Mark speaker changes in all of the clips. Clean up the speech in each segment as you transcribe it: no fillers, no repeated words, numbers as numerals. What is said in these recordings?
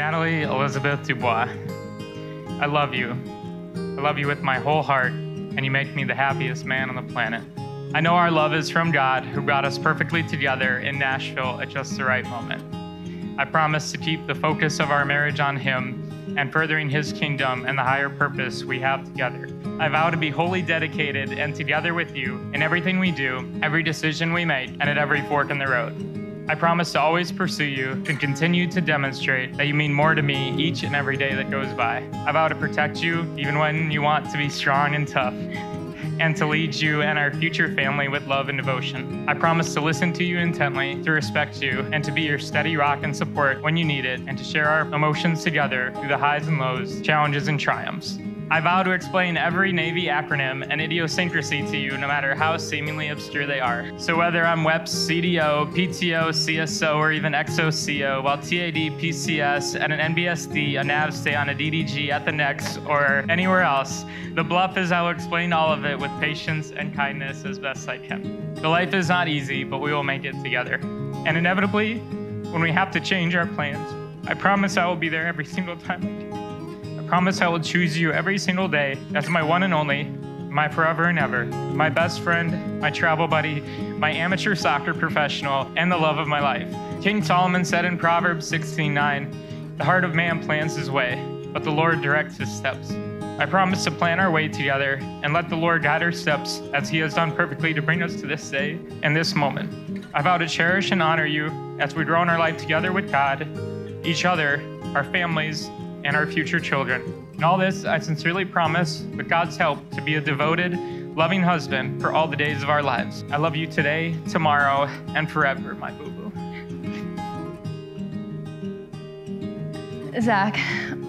Speaker 1: Natalie Elizabeth Dubois, I love you. I love you with my whole heart, and you make me the happiest man on the planet. I know our love is from God, who brought us perfectly together in Nashville at just the right moment. I promise to keep the focus of our marriage on Him and furthering His kingdom and the higher purpose we have together. I vow to be wholly dedicated and together with you in everything we do, every decision we make, and at every fork in the road. I promise to always pursue you and continue to demonstrate that you mean more to me each and every day that goes by. I vow to protect you even when you want to be strong and tough, and to lead you and our future family with love and devotion. I promise to listen to you intently, to respect you, and to be your steady rock and support when you need it, and to share our emotions together through the highs and lows, challenges and triumphs. I vow to explain every Navy acronym and idiosyncrasy to you, no matter how seemingly obscure they are. So whether I'm WEPS, CDO, PTO, CSO, or even XOCO, while TAD, PCS, and an NBSD, a nav stay on a DDG at the next, or anywhere else, the bluff is I will explain all of it with patience and kindness as best I can. The life is not easy, but we will make it together. And inevitably, when we have to change our plans, I promise I will be there every single time I can. I promise I will choose you every single day as my one and only, my forever and ever, my best friend, my travel buddy, my amateur soccer professional, and the love of my life. King Solomon said in Proverbs 16:9, "The heart of man plans his way, but the Lord directs his steps." I promise to plan our way together and let the Lord guide our steps as He has done perfectly to bring us to this day and this moment. I vow to cherish and honor you as we grow in our life together with God, each other, our families, and our future children. In all this, I sincerely promise, with God's help, to be a devoted, loving husband for all the days of our lives. I love you today, tomorrow, and forever, my boo-boo.
Speaker 2: Zach,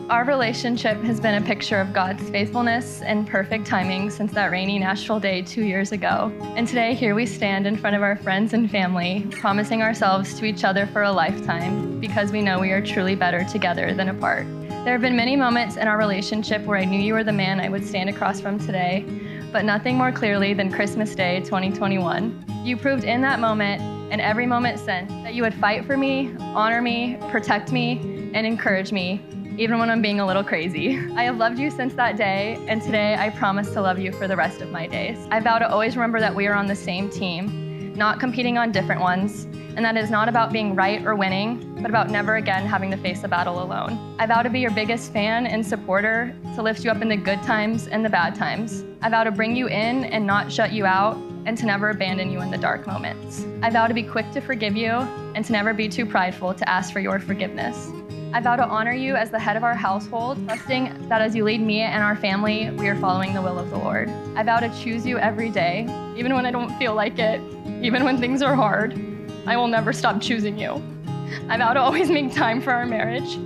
Speaker 2: our relationship has been a picture of God's faithfulness and perfect timing since that rainy Nashville day 2 years ago. And today, here we stand in front of our friends and family, promising ourselves to each other for a lifetime, because we know we are truly better together than apart. There have been many moments in our relationship where I knew you were the man I would stand across from today, but nothing more clearly than Christmas Day 2021. You proved in that moment and every moment since that you would fight for me, honor me, protect me, and encourage me, even when I'm being a little crazy. I have loved you since that day, and today I promise to love you for the rest of my days. I vow to always remember that we are on the same team, not competing on different ones, and that is not about being right or winning, but about never again having to face a battle alone. I vow to be your biggest fan and supporter, to lift you up in the good times and the bad times. I vow to bring you in and not shut you out, and to never abandon you in the dark moments. I vow to be quick to forgive you, and to never be too prideful to ask for your forgiveness. I vow to honor you as the head of our household, trusting that as you lead me and our family, we are following the will of the Lord. I vow to choose you every day, even when I don't feel like it, even when things are hard. I will never stop choosing you. I vow to always make time for our marriage,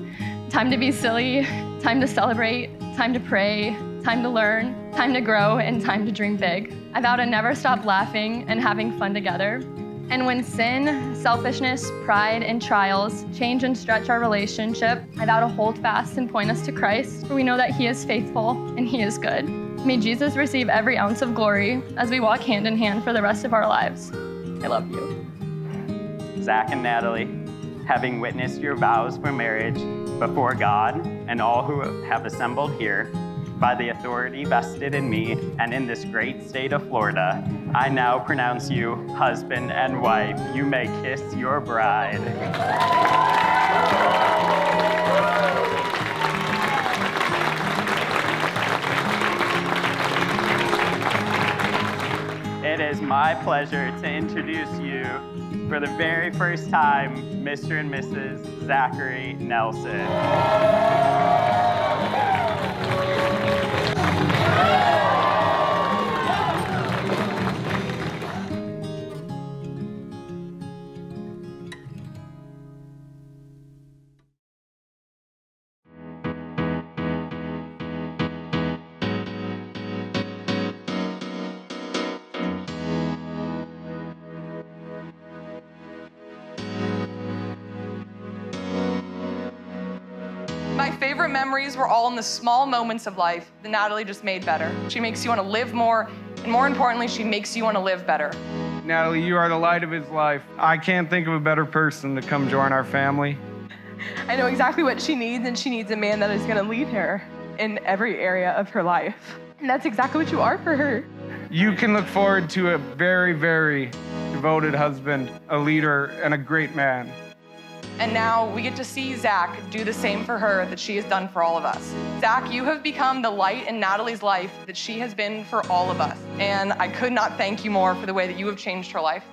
Speaker 2: time to be silly, time to celebrate, time to pray, time to learn, time to grow, and time to dream big. I vow to never stop laughing and having fun together. And when sin, selfishness, pride, and trials change and stretch our relationship, I vow to hold fast and point us to Christ, for we know that He is faithful and He is good. May Jesus receive every ounce of glory as we walk hand in hand for the rest of our lives. I love you.
Speaker 3: Zach and Natalie, having witnessed your vows for marriage before God and all who have assembled here, by the authority vested in me and in this great state of Florida, I now pronounce you husband and wife. You may kiss your bride. It is my pleasure to introduce you for the very first time, Mr. and Mrs. Zachary Nelson.
Speaker 4: My favorite memories were all in the small moments of life that Natalie just made better. She makes you want to live more, and more importantly, she makes you want to live better.
Speaker 5: Natalie, you are the light of his life. I can't think of a better person to come join our family.
Speaker 4: I know exactly what she needs, and she needs a man that is going to lead her in every area of her life. And that's exactly what you are for her.
Speaker 5: You can look forward to a very, very devoted husband, a leader, and a great man.
Speaker 4: And now we get to see Zach do the same for her that she has done for all of us. Zach, you have become the light in Natalie's life that she has been for all of us. And I could not thank you more for the way that you have changed her life.